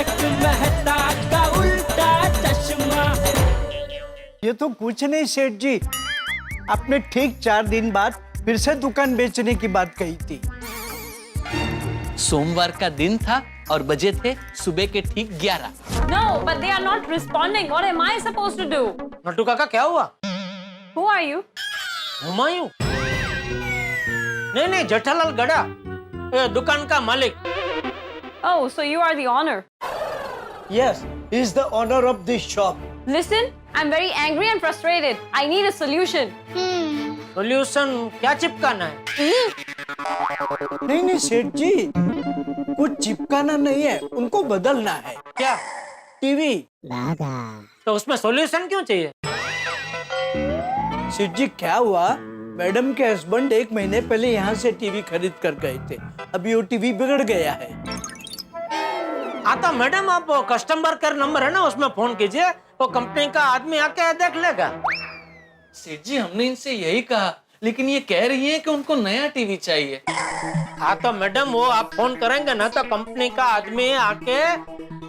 तारक मेहता का उल्टा चश्मा। ये तो कुछ नहीं सेठ जी, आपने ठीक 4 दिन बाद फिर से दुकान बेचने की बात कही थी। सोमवार का दिन था और बजे थे सुबह के ठीक 11। No, but they are not responding. What am I supposed to do? Nattu काका क्या हुआ? Who are you? हुमायूं? नहीं, जेठालाल गड़ा, ये दुकान का मालिक। Oh, so you are the owner. Yes, he is the owner of this shop. Listen, I'm very angry and frustrated. I need a solution. Solution क्या चिपकाना है? नहीं सेठ जी, कुछ चिपकाना नहीं है, उनको बदलना है। क्या? टीवी। तो उसमें सोल्यूशन क्यों चाहिए? सेठ जी क्या हुआ, मैडम के हस्बैंड 1 महीने पहले यहाँ से टीवी खरीद कर गए थे, अभी वो टीवी बिगड़ गया है। आता मैडम, आप कस्टमर केयर नंबर है ना, उसमें फोन कीजिए, वो कंपनी का आदमी आके देख लेगा। सेठ जी हमने इनसे यही कहा, लेकिन ये कह रही है कि उनको नया टीवी चाहिए। हाँ तो मैडम, वो आप फोन करेंगे ना तो कंपनी का आदमी आके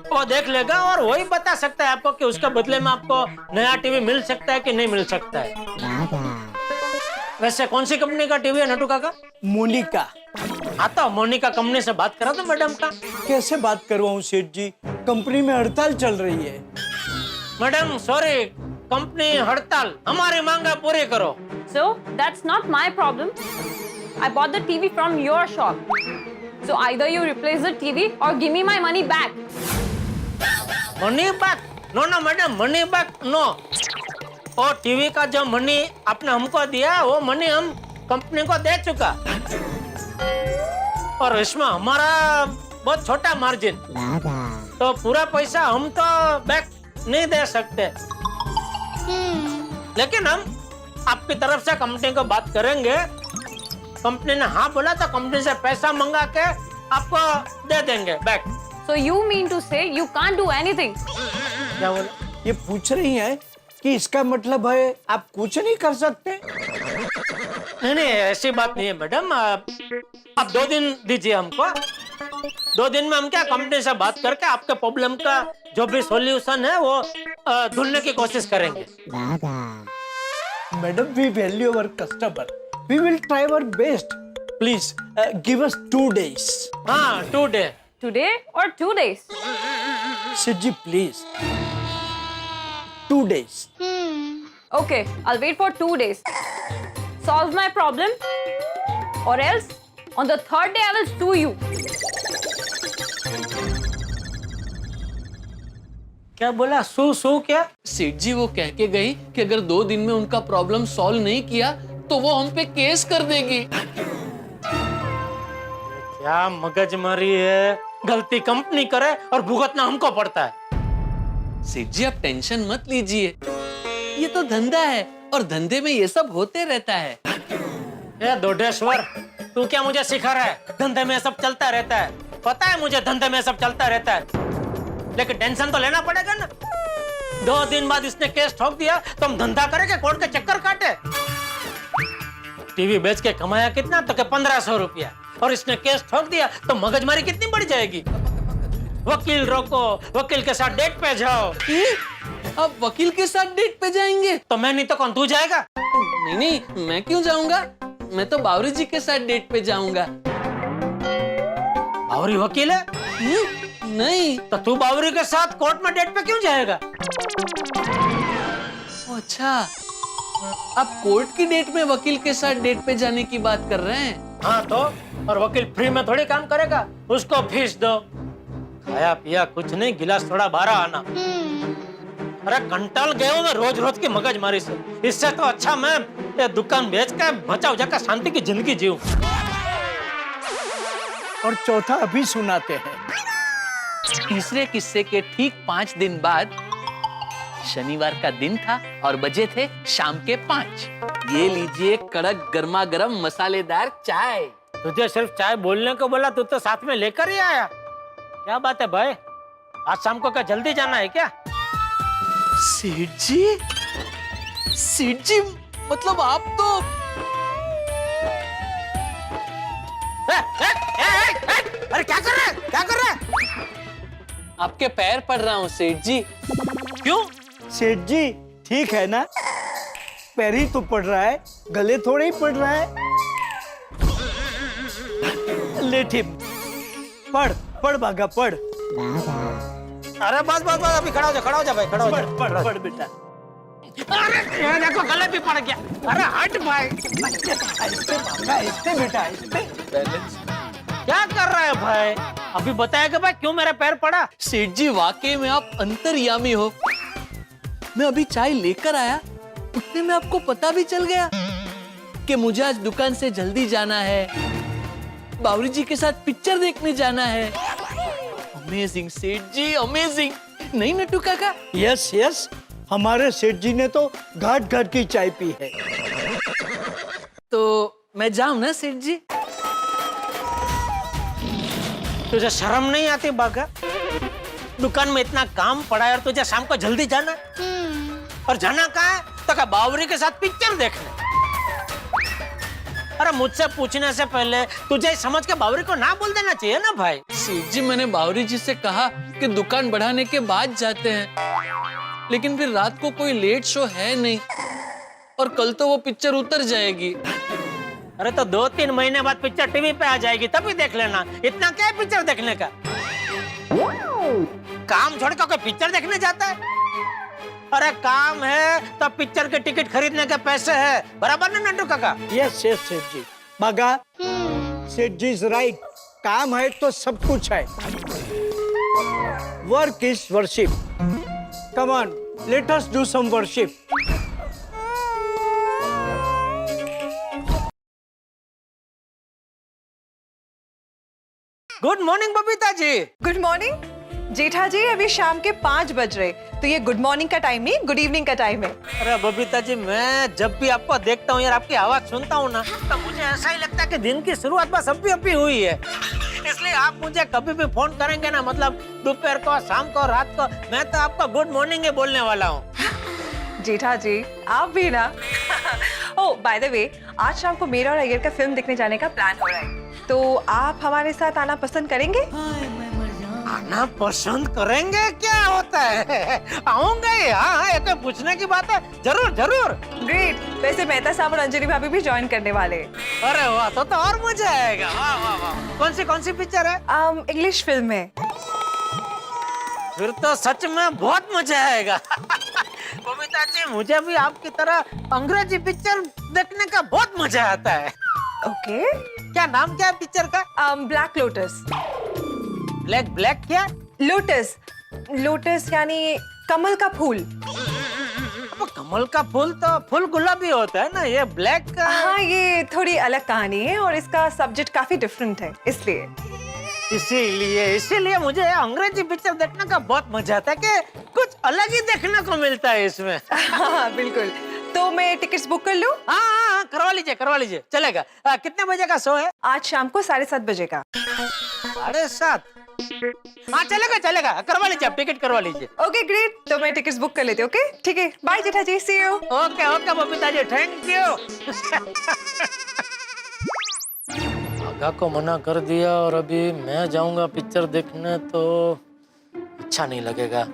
वो देख लेगा और वही बता सकता है आपको कि उसके बदले में आपको नया टीवी मिल सकता है कि नहीं मिल सकता है। वैसे कौन सी कंपनी का टीवी है नट्टू काका? मोनिका। हाँ तो मोनिका कंपनी से बात करा तो मैडम का। कैसे बात करवाऊं सेठ जी, कंपनी में हड़ताल चल रही है। मैडम सॉरी, कंपनी हड़ताल, हमारी मांगा पूरी करो। So, that's not my problem. I bought the TV from your shop. So either you replace the TV or give me my money back. Money back? No madam, money back no. वो TV का जो money आपने हमको दिया, वो money हम company को दे चुका, और इसमें हमारा बहुत छोटा मार्जिन, तो पूरा पैसा हम तो बैक नहीं दे सकते। लेकिन हम आपकी तरफ से कंपनी को बात करेंगे, कंपनी ने हाँ बोला तो कंपनी से पैसा मंगा के आपको दे देंगे back. So you mean to say you can't do anything? क्या बोला? ये पूछ रही है कि इसका मतलब है आप कुछ नहीं कर सकते। नहीं, ऐसी बात नहीं है मैडम, आप 2 दिन दीजिए हमको। 2 दिन में हम क्या कंपनी से बात करके आपके प्रॉब्लम का जो भी सॉल्यूशन है वो ढूंढने की कोशिश करेंगे। Madam, we value our customer, we will try our best, please give us 2 days। हाँ, 2 day। Today or 2 days? सेठ जी please 2 days। Okay, I'll wait for 2 days. Solve my problem, or else on the 3rd day I will sue you. क्या बोला? सू क्या? सेठ जी वो कह के गई कि अगर 2 दिन में उनका प्रॉब्लम सॉल्व नहीं किया तो वो हम पे केस कर देगी। क्या मगजमारी है, गलती कंपनी करे और भुगतना हमको पड़ता है। सेठ जी आप टेंशन मत लीजिए, ये तो धंधा है और धंधे में ये सब होते रहता है। ए दोडेश्वर, तू क्या मुझे सिखा रहा है? धंधे में सब चलता रहता है, पता है मुझे धंधे में सब चलता रहता है, लेकिन टेंशन तो लेना पड़ेगा ना। 2 दिन बाद इसने केस ठोक दिया तो हम धंधा करेंगे, कोर्ट के चक्कर काटे। टीवी बेच के कमाया कितना? तो क्या 1500 रुपया, और इसने केस ठोक दिया तो मगजमारी कितनी बढ़ जाएगी। वकील रोको, वकील के साथ डेट पे जाओ। अब वकील के साथ डेट पे जाएंगे? तो मैं नहीं तो कौन, तू जाएगा? नहीं, मैं क्यों जाऊंगा, मैं तो बावरी जी के साथ डेट पे जाऊंगा। बावरी वकील है? नहीं। तो तू बावरी के साथ कोर्ट में डेट पे क्यों जाएगा? अच्छा, आप कोर्ट की डेट में वकील के साथ डेट पे जाने की बात कर रहे हैं? हाँ तो, और वकील फ्री में थोड़ी काम करेगा, उसको फीस दो। खाया पिया कुछ नहीं, गिलास थोड़ा 12 आना। अरे कंटाल गए हो मैं रोज की मगजमारी से, इससे तो अच्छा मैं ये दुकान बेच के बचा जाकर शांति की जिंदगी जीऊं। और चौथा अभी सुनाते हैं। तीसरे किस्से के ठीक 5 दिन बाद शनिवार का दिन था और बजे थे शाम के 5। ये लीजिए कड़क गर्मा गर्म मसालेदार चाय। तुझे सिर्फ चाय बोलने को बोला, तू तो साथ में लेकर ही आया। क्या बात है भाई, आज शाम को क्या जल्दी जाना है क्या? सेठ जी मतलब आप तो अरे क्या कर रहे हैं? आपके पैर पड़ रहा हूँ सेठ जी। क्यों? सेठ जी ठीक है ना, पैर ही तो पड़ रहा है, गले थोड़े ही पड़ रहा है। लेट हिम, पढ़ पढ़ भागा पढ़। अरे बस बस बस, अभी खड़ा हो जा भाई, खड़ा हो जा। पढ़ पढ़ बेटा। अरे ये देखो गले भी पड़ गया। अरे हट भाई। ऐसे बेटा ऐसे। क्या कर रहा है भाई? अभी बताया कि भाई क्यों मेरा पैर पड़ा? सेठ जी वाकई में आप अंतर्यामी हो। मैं अभी चाय लेकर आया, उतने में आपको पता भी चल गया कि मुझे आज दुकान से जल्दी जाना है, बावरी जी के साथ पिक्चर देखने जाना है। अमेजिंग सेठ जी, अमेजिंग। नहीं नट्टू काका? यस यस, हमारे सेठ जी ने तो घाट घाट की चाय पी है। तो मैं जाऊं ना सेठ जी? तुझे शर्म नहीं आती बागा? दुकान में इतना काम पड़ा है और तुझे शाम को जल्दी जाना है? और जाना कहाँ है? तो क्या बावरी के साथ पिक्चर देखने? अरे मुझसे पूछने से पहले तुझे समझ के बावरी को ना बोल देना चाहिए ना भाई। सेठ जी मैंने बावरी जी से कहा कि दुकान बढ़ाने के बाद जाते हैं, लेकिन फिर रात को कोई लेट शो है नहीं और कल तो वो पिक्चर उतर जाएगी। अरे तो 2-3 महीने बाद पिक्चर टीवी पे आ जाएगी, तभी देख लेना। इतना क्या है पिक्चर देखने का? काम छोड़ के कोई पिक्चर देखने जाता है? अरे काम है तो पिक्चर के टिकट खरीदने के पैसे है, बराबर ना नंटू काका? यस यस सेठ जी, भागा सेठ जी इज राइट। काम है तो सब कुछ है। Work is worship. Come on, let us do some worship. Good morning Babita ji. Good morning Jetha ji, अभी शाम के 5 बज रहे, तो ये गुड मॉर्निंग का टाइम नहीं, गुड इवनिंग का टाइम है। अरे बबीता जी, मैं जब भी आपको देखता हूँ यार, आपकी आवाज सुनता हूँ ना, तो मुझे ऐसा ही लगता है कि दिन की शुरुआत बस अभी अभी हुई है। इसलिए आप मुझे कभी भी फोन करेंगे ना, मतलब दोपहर को, शाम को, रात को, मैं तो आपको गुड मॉर्निंग ही बोलने वाला हूँ। जेठा जी आप भी ना। ओह बाय द वे, आज शाम को मेरा और अय्यर का फिल्म देखने जाने का प्लान हो रहा है, तो आप हमारे साथ आना पसंद करेंगे? आना पसंद करेंगे? क्या होता है, आऊंगे। हाँ, ये तो पूछने की बात है, जरूर जरूर। ग्रेट। वैसे मेहता साहब और अंजलि भाभी भी ज्वाइन करने वाले हैं। अरे वाह, तो और मजा आएगा। वाह वाह वाह। कौन सी पिक्चर है? इंग्लिश फिल्म है। फिर तो सच में बहुत मजा आएगा। बबीता जी, मुझे भी आपकी तरह अंग्रेजी पिक्चर देखने का बहुत मजा आता है। ओके। क्या नाम क्या है पिक्चर का? Black lotus. ब्लैक क्या? लोटस, लोटस यानी कमल का फूल। अब कमल का फूल तो फूल गुलाबी होता है ना, ये ब्लैक का। हाँ, ये थोड़ी अलग कहानी है और इसका सब्जेक्ट काफी डिफरेंट है, इसलिए। इसीलिए मुझे अंग्रेजी पिक्चर देखने का बहुत मजा आता है कि कुछ अलग ही देखने को मिलता है इसमें। हाँ बिल्कुल। तो मैं टिकट्स बुक कर लूं? हाँ, करवा लीजिए, चलेगा। कितने बजे का शो है? आज शाम को 7:30 बजे का। 7:30? हाँ चलेगा, करवा लीजिए, आप टिकट करवा लीजिए। ओके ग्रेट, तो मैं टिकट्स बुक कर लेती हूँ। ओके ठीक है, bye Jetha ji, see you. Okay Babita ji, thank you. आगा को मना कर दिया और अभी मैं जाऊंगा पिक्चर देखने तो अच्छा नहीं लगेगा।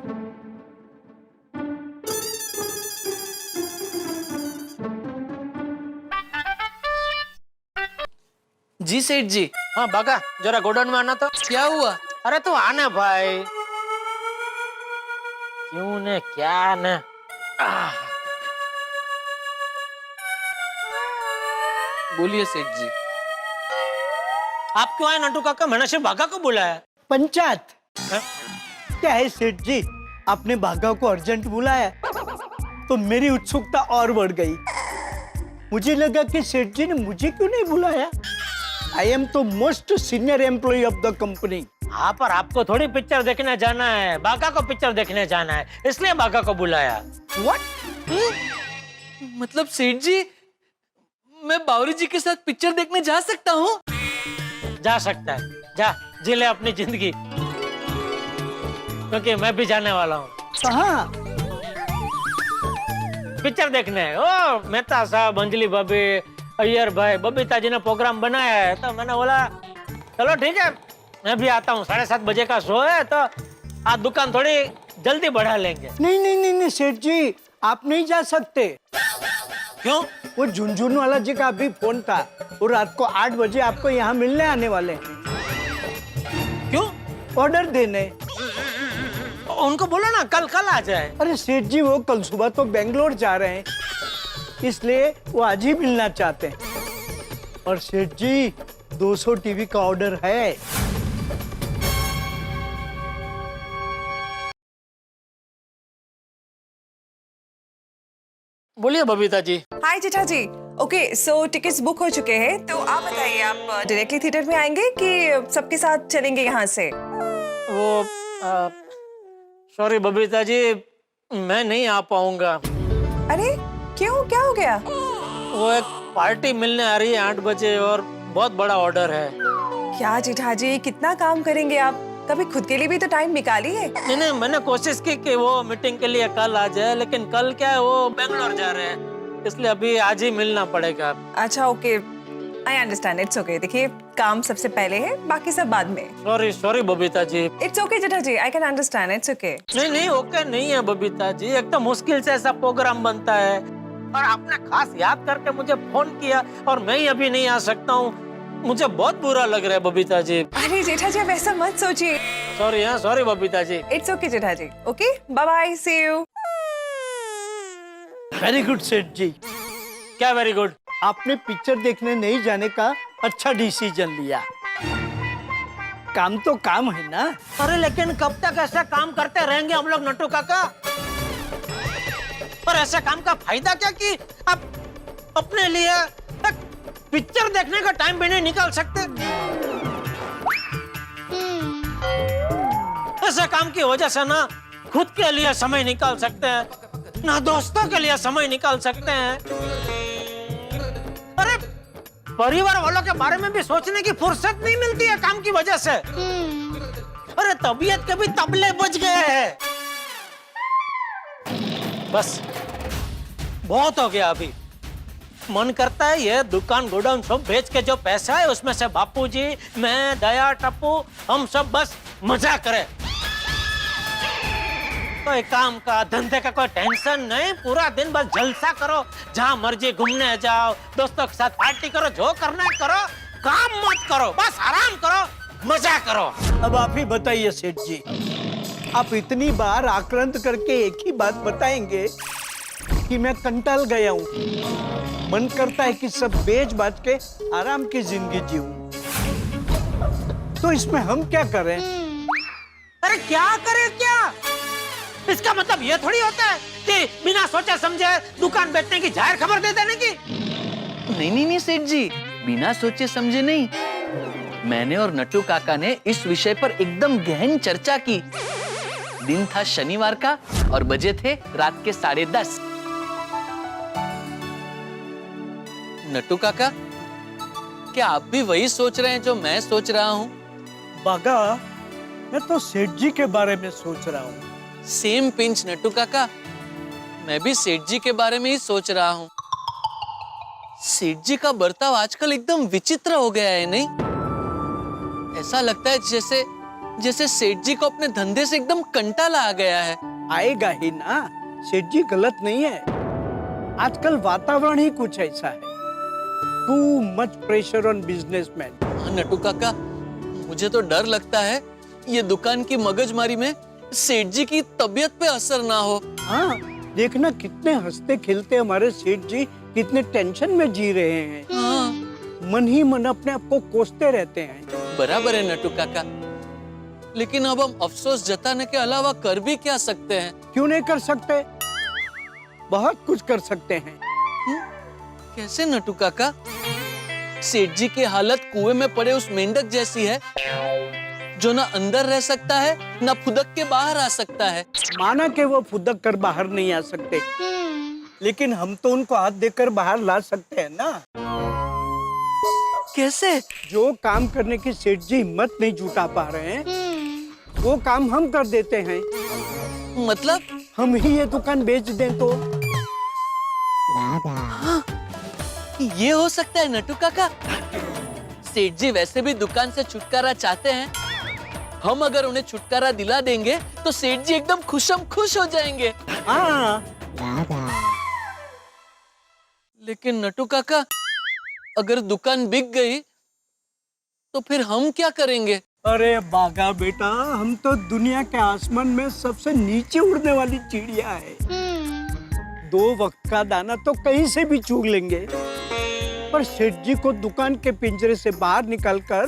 जी सेठ जी। हाँ बागा, जरा गोडाउन में आना तो। क्या हुआ? अरे तू आना भाई। क्यों ने क्या ने। बोलिए सेठ जी। आप क्यों आए नंटू काका? मैंने सिर्फ बागा को बुलाया। पंचायत है? क्या है सेठ जी, आपने भागा को अर्जेंट बुलाया तो मेरी उत्सुकता और बढ़ गई। मुझे लगा कि सेठ जी ने मुझे क्यों नहीं बुलाया। I am the most senior employee of the company. हाँ, पर आपको थोड़ी पिक्चर देखने जाना है, बागा को पिक्चर देखने जाना है, इसलिए बागा को बुलाया। व्हाट? मतलब सेठ जी, मैं बावरी जी के साथ पिक्चर देखने जा सकता हूँ? जा सकता है, जा जी ले अपनी जिंदगी, क्योंकि मैं भी जाने वाला हूँ। कहाँ? पिक्चर देखने। ओ मेहता साहब, अंजलि भाभी, अय्यर भाई, बबीता जी ने प्रोग्राम बनाया है, तो मैंने बोला चलो ठीक है, मैं भी आता हूँ। 7:30 बजे का शो है, तो आज दुकान थोड़ी जल्दी बढ़ा लेंगे। नहीं नहीं नहीं नहीं सेठ जी, आप नहीं जा सकते। क्यों? वो झुनझुन वाला जी का अभी फोन था, वो रात को 8 बजे आपको यहाँ मिलने आने वाले हैं। क्यों? ऑर्डर देने। उनको बोलो ना कल आ जाए। अरे सेठ जी, वो कल सुबह तो बेंगलोर जा रहे हैं, इसलिए वो आज ही मिलना चाहते हैं। और सेठ जी 200 टीवी का ऑर्डर है। बोलिए बबीता जी। हाय जेठा ji. Okay so tickets book हो चुके हैं, तो आप बताइए आप डायरेक्टली थिएटर में आएंगे कि सबके साथ चलेंगे यहाँ से? वो सॉरी बबीता जी, मैं नहीं आ पाऊंगा। अरे क्यों, क्या हो गया? वो एक पार्टी मिलने आ रही है 8 बजे और बहुत बड़ा ऑर्डर है। क्या जेठा जी, कितना काम करेंगे आप? कभी खुद के लिए भी तो टाइम निकालिए। नहीं, मैंने कोशिश की कि वो मीटिंग के लिए कल आ जाए, लेकिन कल क्या है, वो बेंगलोर जा रहे हैं, इसलिए अभी आज ही मिलना पड़ेगा। अच्छा okay, I understand, it's okay. देखिए काम सबसे पहले है, बाकी सब बाद में। Sorry Babita ji. It's okay Jetha ji, I can understand, it's okay. नहीं ओके नहीं है बबीता जी, एक तो मुश्किल से ऐसा प्रोग्राम बनता है और आपने खास याद करके मुझे फोन किया और मैं ही अभी नहीं आ सकता हूँ, मुझे बहुत बुरा लग रहा है बबीता जी। अरे जेठा जी, आप ऐसा मत सोचिए। Sorry Babita ji. It's okay Jetha ji. Okay bye bye, see you. Very good Seth ji, क्या वेरी गुड? आपने पिक्चर देखने नहीं जाने का अच्छा डिसीजन लिया। काम तो काम है ना। अरे लेकिन कब तक ऐसा काम करते रहेंगे हम लोग नट्टू काका? और ऐसे काम का फायदा क्या कि आप अपने लिए पिक्चर देखने का टाइम भी नहीं निकाल सकते? ऐसे काम की वजह से ना खुद के लिए समय निकाल सकते हैं, ना दोस्तों के लिए समय निकाल सकते हैं। अरे परिवार वालों के बारे में भी सोचने की फुर्सत नहीं मिलती है काम की वजह से। अरे तबीयत के भी तबले बज गए हैं। बस बहुत हो गया, अभी मन करता है ये दुकान गोडाउन सब बेच के जो पैसा है उसमें से बापूजी, मैं, दया, टप्पू हम सब बस मजा करें। कोई काम का धंधे का कोई टेंशन नहीं, पूरा दिन बस जलसा करो, जहां मर्जी घूमने जाओ, दोस्तों के साथ पार्टी करो, जो करना है करो, काम मत करो, बस आराम करो, मजा करो। अब आप ही बताइए सेठ जी, आप इतनी बार आक्रांत करके एक ही बात बताएंगे कि मैं कंटाल गया हूँ। मन करता है कि सब बेच बाच के आराम की जिंदगी जीऊं। तो इसमें हम क्या करें? अरे क्या करें क्या? इसका मतलब ये थोड़ी होता है कि बिना सोचे समझे दुकान बेचने की जाहिर खबर दे देने की। नहीं सेठ जी, बिना सोचे समझे नहीं। मैंने और नट्टू काका ने इस विषय पर एकदम गहन चर्चा की। दिन था शनिवार का और बजे थे रात के 10:30। नट्टू काका, क्या आप भी वही सोच रहे हैं जो मैं सोच रहा हूँ? बागा, मैं तो सेठ जी के बारे में सोच रहा हूँ। सेम पिंच नट्टू काका, मैं भी सेठ जी के बारे में ही सोच रहा हूँ। सेठ जी का बर्ताव आजकल एकदम विचित्र हो गया है, नहीं? ऐसा लगता है जैसे सेठ जी को अपने धंधे से एकदम कंटाला आ गया है। आएगा ही ना, सेठ जी गलत नहीं है। आजकल वातावरण ही कुछ ऐसा है। Too much pressure on businessmen. हाँ नट्टू काका, मुझे तो डर लगता है ये दुकान की मगजमारी में सेठ जी की तबीयत पे असर ना हो। हाँ, देखना कितने हंसते खिलते हमारे सेठ जी कितने टेंशन में जी रहे हैं। हाँ। मन ही मन अपने आप को कोसते रहते हैं। बराबर है नट्टू काका, लेकिन अब हम अफसोस जताने के अलावा कर भी क्या सकते हैं? क्यों नहीं कर सकते? बहुत कुछ कर सकते हैं। कैसे नट्टू काका? सेठ जी की हालत कुएं में पड़े उस मेंढक जैसी है, जो ना अंदर रह सकता है ना फुदक के बाहर आ सकता है। माना कि वो फुदक कर बाहर नहीं आ सकते, लेकिन हम तो उनको हाथ देकर बाहर ला सकते हैं ना। कैसे? जो काम करने की सेठ जी हिम्मत नहीं जुटा पा रहे हैं, वो काम हम कर देते हैं। मतलब? हम ही ये दुकान बेच दें तो? हाँ, ये हो सकता है नट्टू काका। सेठ जी वैसे भी दुकान से छुटकारा चाहते हैं, हम अगर उन्हें छुटकारा दिला देंगे तो सेठ जी एकदम खुशम खुश हो जाएंगे। हाँ, लेकिन नटू काका, अगर दुकान बिक गई तो फिर हम क्या करेंगे? अरे बागा बेटा, हम तो दुनिया के आसमान में सबसे नीचे उड़ने वाली चिड़िया है। 2 वक्त का दाना तो कहीं से भी चुग लेंगे, पर सेठ जी को दुकान के पिंजरे से बाहर निकालकर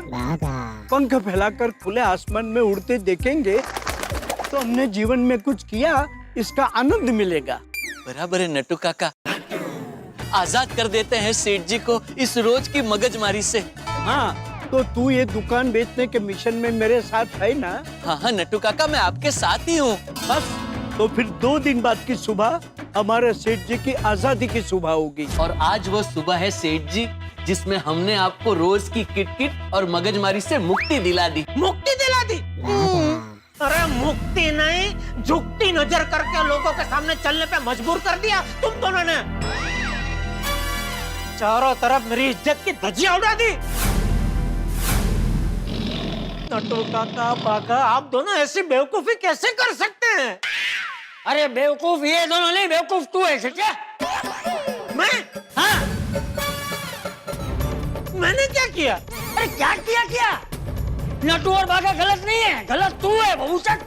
पंख फैलाकर खुले आसमान में उड़ते देखेंगे तो हमने जीवन में कुछ किया, इसका आनंद मिलेगा। बराबर है नटू काका, आजाद कर देते हैं सेठ जी को इस रोज की मगजमारी से। हाँ, तो तू ये दुकान बेचने के मिशन में मेरे साथ है ना? हाँ हाँ नटू काका, मैं आपके साथ ही हूँ। बस, तो फिर 2 दिन बाद की सुबह हमारे सेठ जी की आजादी की सुबह होगी। और आज वो सुबह है सेठ जी, जिसमें हमने आपको रोज की किटकिट और मगजमारी से मुक्ति दिला दी। मुक्ति दिला दी? अरे मुक्ति नहीं, झुकती नजर करके लोगों के सामने चलने पे मजबूर कर दिया तुम दोनों ने। चारों तरफ मेरी इज्जत की धज्जियां उड़ा दी। नटू काका, बागा, आप दोनों ऐसी बेवकूफी कैसे कर सकते हैं? अरे बेवकूफ ये दोनों नहीं, बेवकूफ तू है सच्चा। मैं? हाँ, मैंने क्या किया? अरे क्या नटू और बागा गलत नहीं है, गलत तू है बहुचक।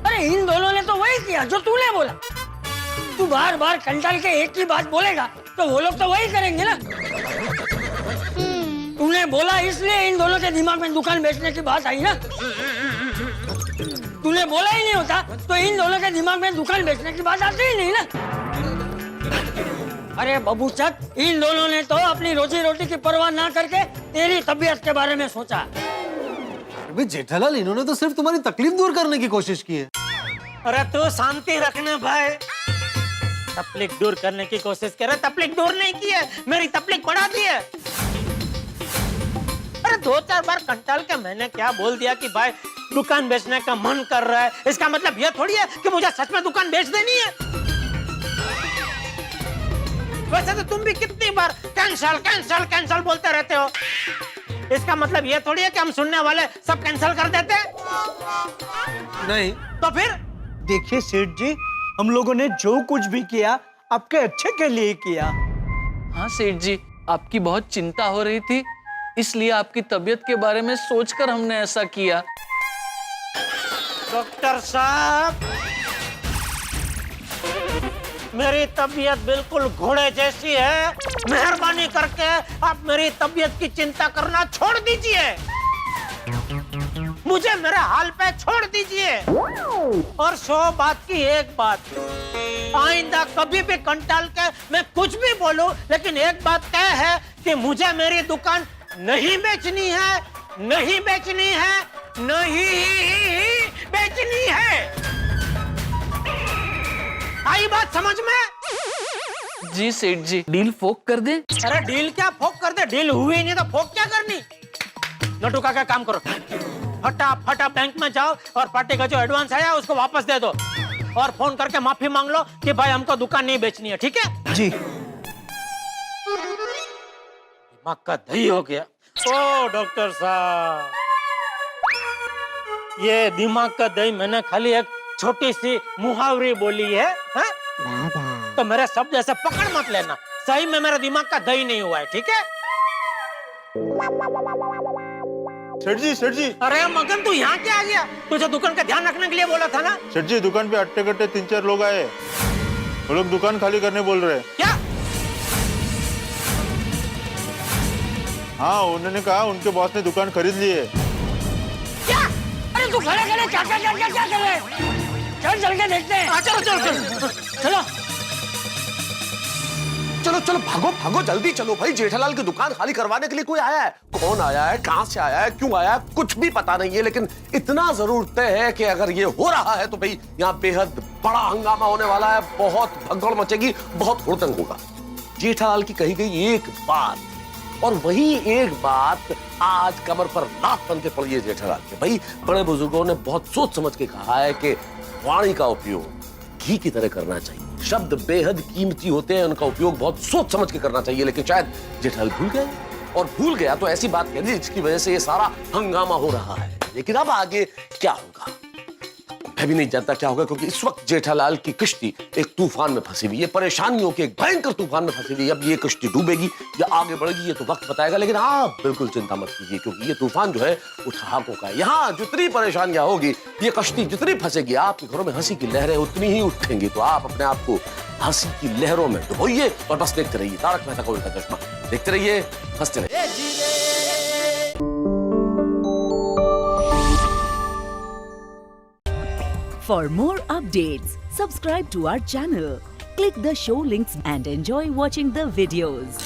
अरे इन दोनों ने तो वही किया जो तूने बोला। तू बार बार कंटाल के एक ही बात बोलेगा तो वो लोग तो वही करेंगे ना। तूने बोला इसलिए इन दोनों के दिमाग में दुकान बेचने की बात आई ना। तूने बोला ही नहीं होता तो इन दोनों के दिमाग में दुकान बेचने की बात आती ही नहीं ना। अरे बबूचक, इन दोनों ने तो अपनी रोजी रोटी की परवाह ना करके तेरी तबीयत के बारे में सोचा। अबे जेठालाल, इन्होंने तो सिर्फ तुम्हारी तकलीफ दूर करने की कोशिश की है। अरे तू शांति रखना भाई। तकलीफ दूर करने की कोशिश कर रहे, तकलीफ दूर नहीं की है, मेरी तकलीफ बढ़ा दी है। अरे 2-4 बार कंटाल के मैंने क्या बोल दिया कि भाई दुकान बेचने का मन कर रहा है, इसका मतलब ये थोड़ी है कि मुझे सच में दुकान बेच देनी है। वैसे तो तुम भी कितनी बार कैंसल कैंसल कैंसल बोलते रहते हो, इसका मतलब ये थोड़ी है कि हम सुनने वाले सब कैंसल कर देते हैं। नहीं तो फिर देखिए सेठ जी, हम लोगों ने जो कुछ भी किया आपके अच्छे के लिए किया। हाँ सेठ जी, आपकी बहुत चिंता हो रही थी, इसलिए आपकी तबीयत के बारे में सोचकर हमने ऐसा किया। डॉक्टर साहब, मेरी तबीयत बिल्कुल घोड़े जैसी है, मेहरबानी करके आप मेरी तबीयत की चिंता करना छोड़ दीजिए, मुझे मेरे हाल पे छोड़ दीजिए। और 100 बात की एक बात, आइंदा कभी भी कंटाल के मैं कुछ भी बोलूं, लेकिन एक बात तय है कि मुझे मेरी दुकान नहीं बेचनी है, नहीं बेचनी है, नहीं बेचनी है। आई बात समझ में? जी सेठ जी, डील फोक कर दे। अरे डील क्या फोक कर दे, डील हुई नहीं तो फोक क्या करनी। नटू काका काम करो, फटाफट बैंक में जाओ और पार्टी का जो एडवांस आया उसको वापस दे दो और फोन करके माफी मांग लो कि भाई हमको दुकान नहीं बेचनी है, ठीक है? जी। दिमाग का दही हो गया। ओ डॉक्टर साहब, ये दिमाग का दही मैंने खाली एक छोटी सी मुहावरी बोली है, तो मेरे शब्द ऐसे पकड़ मत लेना, सही में मेरा दिमाग का दही नहीं हुआ है, ठीक है? सेठ जी। अरे मगन, तू यहाँ क्या आ गया? तुझे दुकान का ध्यान रखने के लिए बोला था ना। सेठ जी, दुकान पे अट्टे कट्टे 3-4 लोग आए, वो लोग दुकान खाली करने बोल रहे हैं। क्या? हाँ, उन्होंने कहा उनके बॉस ने दुकान खरीद ली है। क्या? अरे तू खड़े खड़े क्या कर रहे हैं? चल के देखते हैं। चलो चलो भागो जल्दी चलो भाई, जेठालाल की दुकान खाली करवाने के लिए कोई आया है। कौन आया है, कहां से आया है, क्यों आया है, कुछ भी पता नहीं है, लेकिन इतना जरूर तय है कि अगर ये हो रहा है तो भाई यहाँ बेहद बड़ा हंगामा होने वाला है, बहुत भगदड़ मचेगी, बहुत हुड़दंग होगा। जेठालाल की कही गई एक बात, और वही एक बात आज कमर पर लात बन के पड़ी है जेठालाल के। भाई बड़े बुजुर्गों ने बहुत सोच समझ के कहा है कि वाणी का उपयोग घी की तरह करना चाहिए, शब्द बेहद कीमती होते हैं, उनका उपयोग बहुत सोच समझ के करना चाहिए, लेकिन शायद जेठालाल भूल गए। और भूल गया तो ऐसी बात कह दी जिसकी वजह से ये सारा हंगामा हो रहा है। लेकिन अब आगे क्या होगा मैं भी नहीं जानता क्या होगा, क्योंकि इस वक्त जेठालाल की किश्ती एक तूफान में फंसी हुई है, परेशानियों के एक भयंकर तूफान में फंसी हुई है। अब ये किश्ती डूबेगी या आगे बढ़ेगी ये तो वक्त बताएगा, लेकिन आप बिल्कुल चिंता मत कीजिए, क्योंकि ये तूफान जो है वो ठहाकों का है। यहाँ जितनी परेशानियां होगी, ये कश्ती जितनी फंसेगी, आपके घरों में हंसी की लहरें उतनी ही उठेंगी। तो आप अपने आप को हंसी की लहरों में डुबोइए और बस देखते रहिए तारक मेहता का उल्टा चश्मा। देखते रहिए, हंसते रहिए। For more updates, subscribe to our channel, click the show links and enjoy watching the videos.